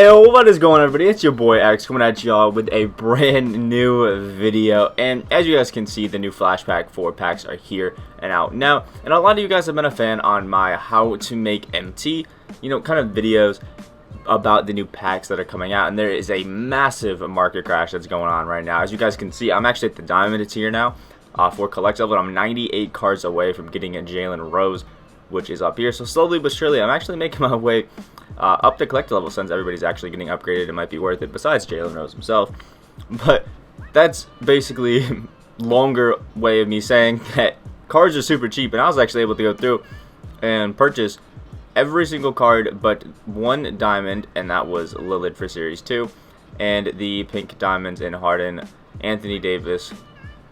Hey, what is going on, everybody? It's your boy X coming at y'all with a brand new video. And as you guys can see, the new flashback 4 packs are here and out now. And a lot of you guys have been a fan on my how to make MT, kind of videos about the new packs that are coming out. And there is a massive market crash that's going on right now. As you guys can see, I'm actually at the diamond tier now for collect level. I'm 98 cards away from getting a Jalen Rose, which is up here. So slowly but surely, I'm actually making my way up to collector level. Since everybody's actually getting upgraded, it might be worth it, besides Jalen Rose himself. But that's basically longer way of me saying that cards are super cheap, and I was actually able to go through and purchase every single card but one diamond, and that was Lillard for Series 2, and the pink diamonds in Harden, Anthony Davis,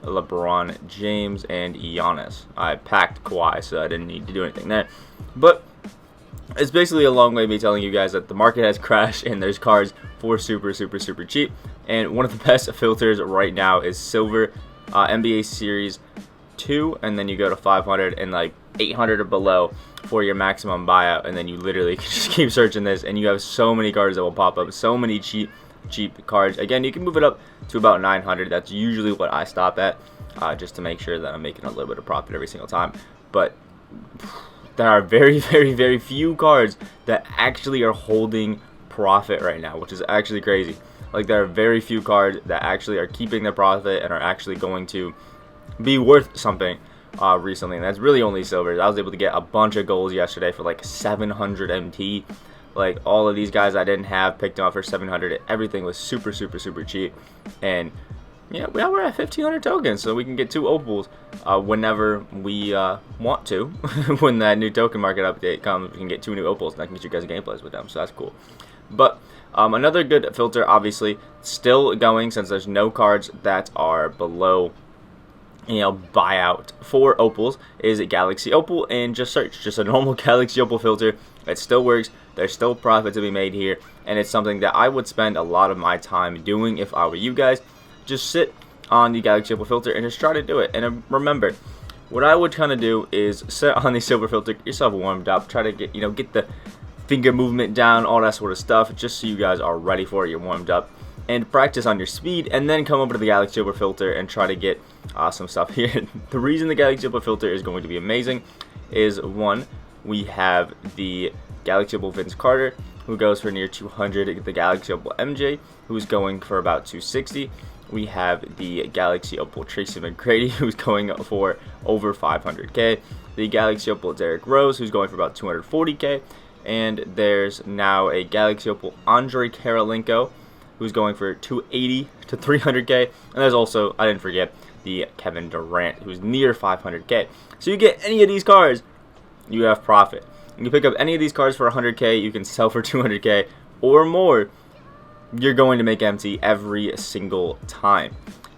LeBron James, and Giannis. I packed Kawhi, so I didn't need to do anything there. But it's basically a long way of me telling you guys that the market has crashed and there's cards for super cheap. And one of the best filters right now is silver, NBA Series 2, and then you go to 500 and like 800 or below for your maximum buyout. And then you literally can just keep searching this, and you have so many cards that will pop up, so many cheap cards. Again, you can move it up to about 900. That's usually what I stop at, just to make sure that I'm making a little bit of profit every single time. But there are very few cards that actually are holding profit right now, which is actually crazy. Like, there are very few cards that actually are keeping their profit and are actually going to be worth something recently, and that's really only silvers. I was able to get a bunch of golds yesterday for like 700 MT. Like, all of these guys I didn't have picked them up for 700. Everything was super cheap. And yeah, we're at 1,500 tokens, so we can get 2 opals whenever we want to. When that new token market update comes, we can get 2 new opals, and I can get you guys gameplays with them, so that's cool. But another good filter, obviously, still going, since there's no cards that are below buyout for opals, is a Galaxy Opal, and just search just a normal Galaxy Opal filter. It still works. There's still profit to be made here, and it's something that I would spend a lot of my time doing if I were you guys. Just sit on the Galaxy Opal filter and just try to do it. And remember, what I would kind of do is sit on the silver filter, get yourself warmed up, try to get get the finger movement down, all that sort of stuff, just so you guys are ready for it, you're warmed up, and practice on your speed, and then come over to the Galaxy Opal filter and try to get some stuff here. The reason the Galaxy Opal filter is going to be amazing is, one, we have the Galaxy Opal Vince Carter, who goes for near 200, the Galaxy Opal MJ, who's going for about 260. We have the Galaxy Opal Tracy McGrady, who's going for over 500k. The Galaxy Opal Derrick Rose, who's going for about 240k. And there's now a Galaxy Opal Andre Karolinko, who's going for 280 to 300k. And there's also, I didn't forget, the Kevin Durant, who's near 500k. So you get any of these cards, you have profit. You can pick up any of these cards for 100k, you can sell for 200k or more. You're going to make MT every single time.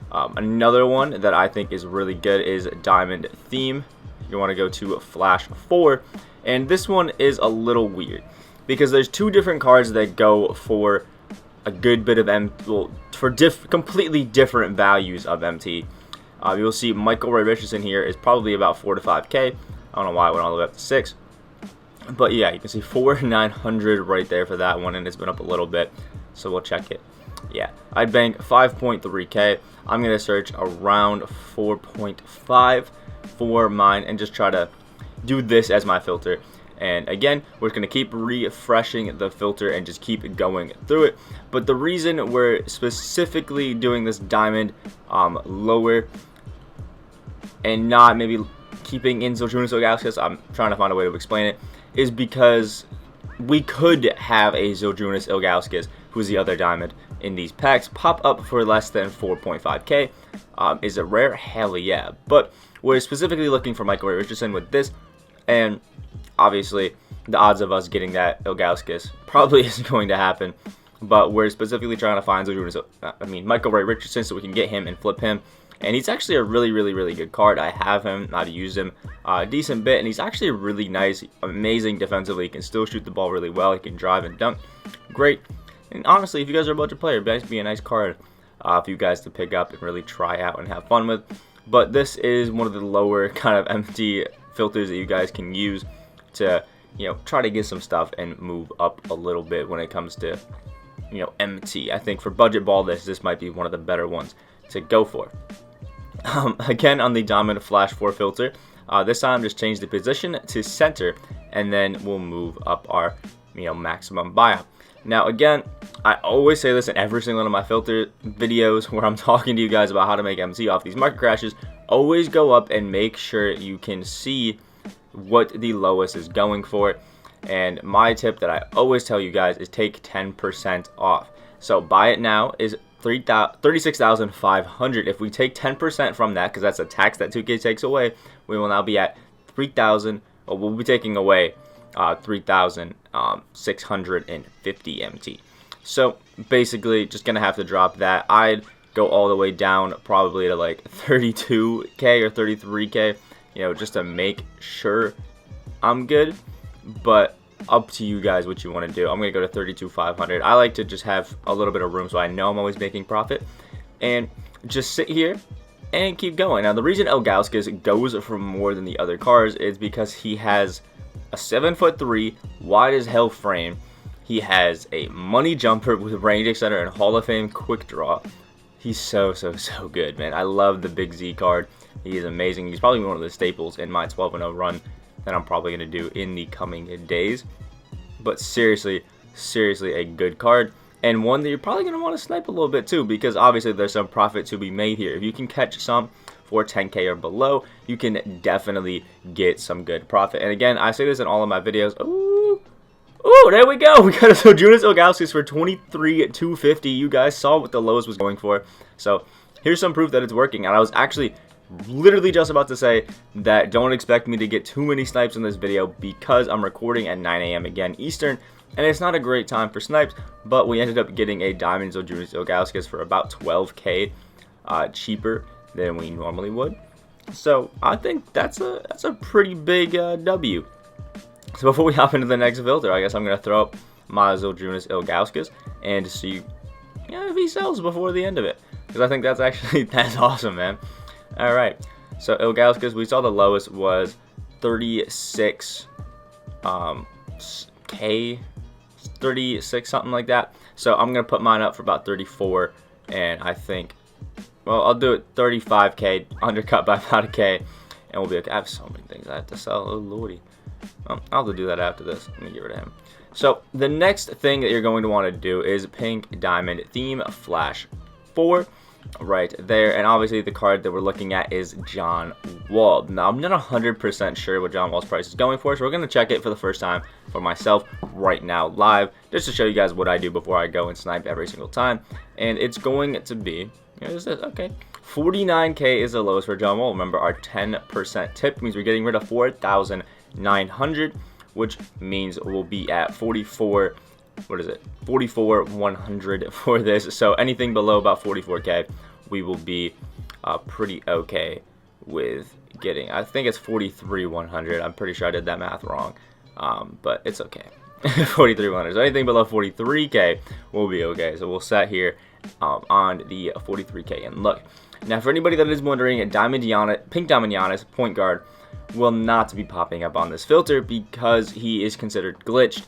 Another one that I think is really good is Diamond Theme. You want to go to Flash 4, and this one is a little weird because there's 2 different cards that go for a good bit of completely different values of MT. You'll see Michael Ray Richardson here is probably about 4 to 5k. I don't know why it went all the way up to 6. But yeah, you can see 4,900 right there for that one, and it's been up a little bit, so we'll check it. Yeah, I'd bank 5.3k. I'm going to search around 4.5 for mine and just try to do this as my filter. And again, we're going to keep refreshing the filter and just keep going through it. But the reason we're specifically doing this diamond lower and not maybe keeping in Ziljunas Ilgauskas, I'm trying to find a way to explain it, is because we could have a Ziljunas Ilgauskas, who's the other diamond in these packs, pop up for less than 4.5k. Is it rare? Hell yeah. But we're specifically looking for Michael Ray Richardson with this, and obviously the odds of us getting that Ilgauskas probably isn't going to happen. But we're specifically trying to find Michael Ray Richardson, so we can get him and flip him. And he's actually a really good card. I have him, I've used him a decent bit, and he's actually really nice, amazing defensively. He can still shoot the ball really well, he can drive and dunk, great. And honestly, if you guys are a budget player, it'd be a nice card for you guys to pick up and really try out and have fun with. But this is one of the lower kind of MT filters that you guys can use to try to get some stuff and move up a little bit when it comes to MT. I think for budget ball, this might be one of the better ones to go for. Again, on the Diamond Flash 4 filter, this time just change the position to center, and then we'll move up our maximum buyout. Now again, I always say this in every single one of my filter videos where I'm talking to you guys about how to make MT off these market crashes. Always go up and make sure you can see what the lowest is going for. And my tip that I always tell you guys is take 10% off. So buy it now is 36,500. If we take 10% from that, because that's a tax that 2K takes away, we will now be at 3,000. Well, we'll be taking away 3,650 MT. So basically, just gonna have to drop that. I'd go all the way down, probably to like 32K or 33K, just to make sure I'm good. But up to you guys what you want to do. I'm going to go to 32,500. I like to just have a little bit of room so I know I'm always making profit. And just sit here and keep going. Now, the reason Ilgauskas goes for more than the other cars is because he has a 7'3", wide as hell frame. He has a money jumper with range extender and Hall of Fame quick draw. He's so good, man. I love the Big Z card. He is amazing. He's probably one of the staples in my 12-0 run that I'm probably going to do in the coming days. But seriously a good card, and one that you're probably going to want to snipe a little bit too, because obviously there's some profit to be made here. If you can catch some for 10K or below, you can definitely get some good profit. And again, I say this in all of my videos. Ooh, there we go. We got a Giannis Ilgauskas for 23,250. You guys saw what the lowest was going for. So here's some proof that it's working. And I was actually literally just about to say that don't expect me to get too many snipes in this video because I'm recording at 9 AM again Eastern, and it's not a great time for snipes, but we ended up getting a Diamond Giannis Ilgauskas for about 12K cheaper than we normally would. So I think that's a pretty big W. So before we hop into the next filter, I guess I'm going to throw up my Giannis Ilgauskas and see if he sells before the end of it, because I think that's awesome, man. Alright, so Ilgauskas, we saw the lowest was 36 K, 36 something like that. So I'm going to put mine up for about 34, and I think, well, I'll do it 35K, undercut by about a K, and we'll be okay. I have so many things I have to sell, oh lordy. I'll have to do that after this. Let me get rid of him. So the next thing that you're going to want to do is Pink Diamond Theme Flash 4. Right there, and obviously the card that we're looking at is John Wall. Now I'm not 100% sure what John Wall's price is going for, so we're going to check it for the first time for myself right now live, just to show you guys what I do before I go and snipe every single time. And it's going to be, okay, 49K is the lowest for John Wall. Remember, our 10% tip means we're getting rid of 4,900, which means we'll be at 44. What is it? 44,100 for this. So anything below about 44K, we will be pretty okay with getting. I think it's 43,100. I'm pretty sure I did that math wrong, but it's okay. 43,100. So anything below 43K will be okay. So we'll set here on the 43K. And look, now for anybody that is wondering, Pink Diamond Giannis, point guard, will not be popping up on this filter because he is considered glitched.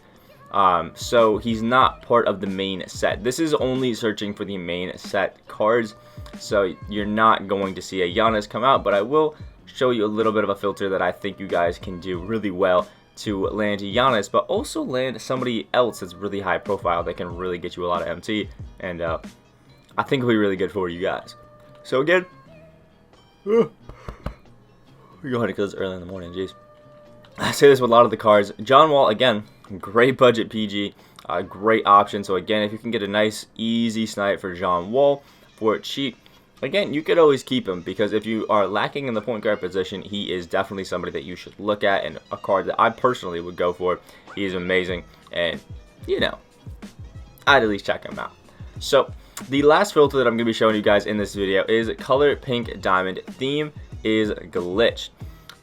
So he's not part of the main set. This is only searching for the main set cards, so you're not going to see a Giannis come out, but I will show you a little bit of a filter that I think you guys can do really well to land Giannis, but also land somebody else that's really high profile that can really get you a lot of MT, and I think it'll be really good for you guys. So again, we're going because it's early in the morning, jeez. I say this with a lot of the cards. John Wall, again, great budget PG, great option. So again, if you can get a nice easy snipe for John Wall for it cheap, again, you could always keep him, because if you are lacking in the point guard position, he is definitely somebody that you should look at, and a card that I personally would go for. He is amazing, and I'd at least check him out. So the last filter that I'm going to be showing you guys in this video is Color Pink Diamond Theme is Glitched.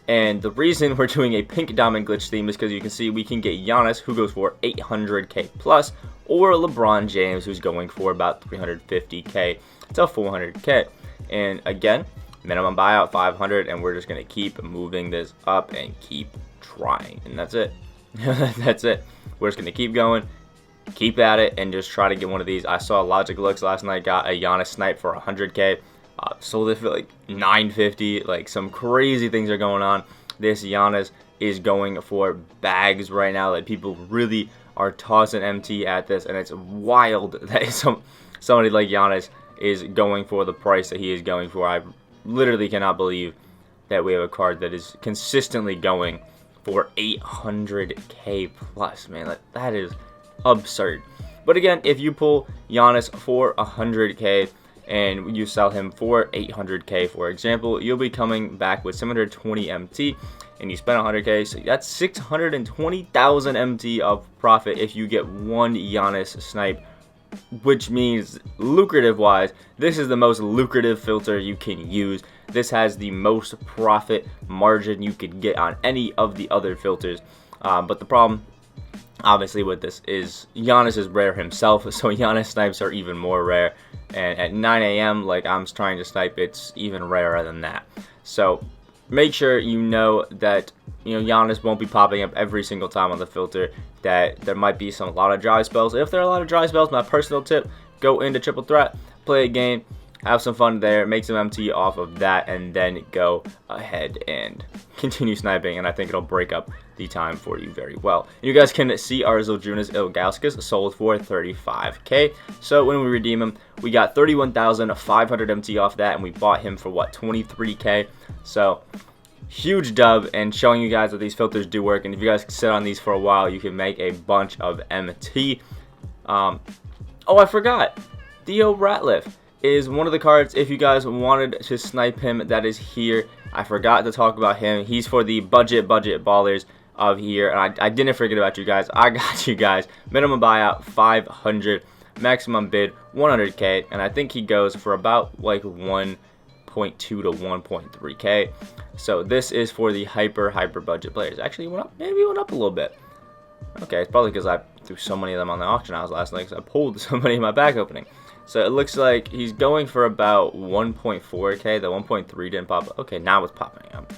And the reason we're doing a Pink Diamond Glitch theme is because you can see we can get Giannis, who goes for 800K plus, or LeBron James, who's going for about 350K to 400K. And again, minimum buyout 500, and we're just going to keep moving this up and keep trying. And that's it. That's it. We're just going to keep going keep at it and just try to get one of these. I saw Logic Looks last night got a Giannis snipe for 100k. Sold it for like 950. Like some crazy things are going on. This Giannis is going for bags right now. Like people really are tossing MT at this, and it's wild that somebody like Giannis is going for the price that he is going for. I literally cannot believe that we have a card that is consistently going for 800k plus, man. Like, that is absurd. But again, if you pull Giannis for 100k and you sell him for 800k, for example, you'll be coming back with 720 MT, and you spend 100k, so that's 620,000 MT of profit if you get one Giannis snipe, which means lucrative wise, this is the most lucrative filter you can use. This has the most profit margin you could get on any of the other filters. But the problem, obviously, with this is Giannis is rare himself, so Giannis snipes are even more rare. And at 9 a.m., like I'm trying to snipe, it's even rarer than that. So make sure you know that Giannis won't be popping up every single time on the filter. That there might be a lot of dry spells. If there are a lot of dry spells, my personal tip: go into triple threat, play a game, have some fun there, make some MT off of that, and then go ahead and continue sniping, and I think it'll break up the time for you very well. And you guys can see our Zildjiunas Ilgauskas sold for 35k. So when we redeem him, we got 31,500 MT off that, and we bought him for what, 23k. So huge dub, and showing you guys that these filters do work. And if you guys sit on these for a while, you can make a bunch of MT. Oh, I forgot, Theo Ratliff is one of the cards. If you guys wanted to snipe him, that is here. I forgot to talk about him. He's for the budget ballers of here, and I didn't forget about you guys. I got you guys. Minimum buyout 500, maximum bid 100k, and I think he goes for about like 1.2 to 1.3k. So this is for the hyper budget players. Actually, went up, maybe went up a little bit. Okay, it's probably because I threw so many of them on the auction house last night, because I pulled so many in my back opening. So it looks like he's going for about 1.4k. The 1.3 didn't pop. Okay, now it's popping up.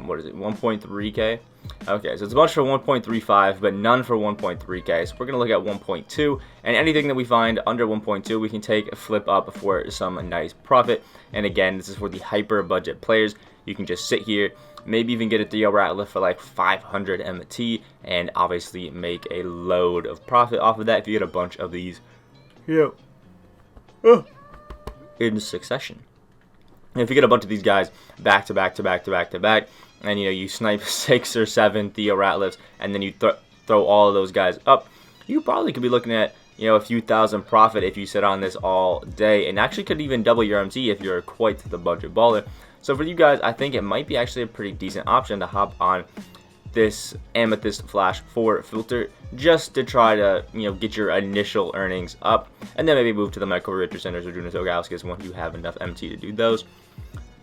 What is it? 1.3k. Okay, so it's a bunch for 1.35, but none for 1.3k. So we're gonna look at 1.2, and anything that we find under 1.2, we can take a flip up for some nice profit. And again, this is for the hyper budget players. You can just sit here, maybe even get a Theo Ratliff for like 500 MT, and obviously make a load of profit off of that if you get a bunch of these. Yep. In succession. And if you get a bunch of these guys back to back, and you snipe 6 or 7 Theo Ratliffs, and then you throw all of those guys up, you probably could be looking at a few thousand profit if you sit on this all day, and actually could even double your MT if you're quite the budget baller. So for you guys, I think it might be actually a pretty decent option to hop on this Amethyst Flash 4 filter, just to try to get your initial earnings up, and then maybe move to the Michael Richardson or Zildjiunas Ilgauskas when you have enough MT to do those.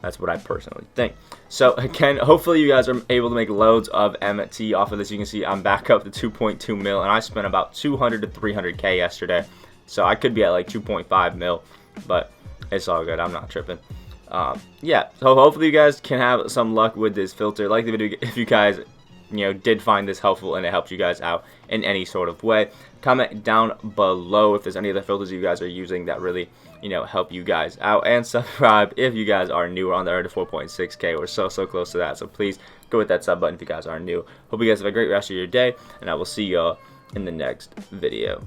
That's what I personally think. So again, hopefully you guys are able to make loads of MT off of this. You can see I'm back up to 2.2 mil, and I spent about 200 to 300k yesterday, so I could be at like 2.5 mil, but it's all good. I'm not tripping. Yeah, so hopefully you guys can have some luck with this filter. Like the video if you guys did find this helpful and it helped you guys out in any sort of way. Comment down below if there's any other filters you guys are using that really help you guys out, and subscribe if you guys are new. We're on the road to 4.6k. We're so close to that, so please go hit that sub button if you guys are new. Hope you guys have a great rest of your day, and I will see y'all in the next video.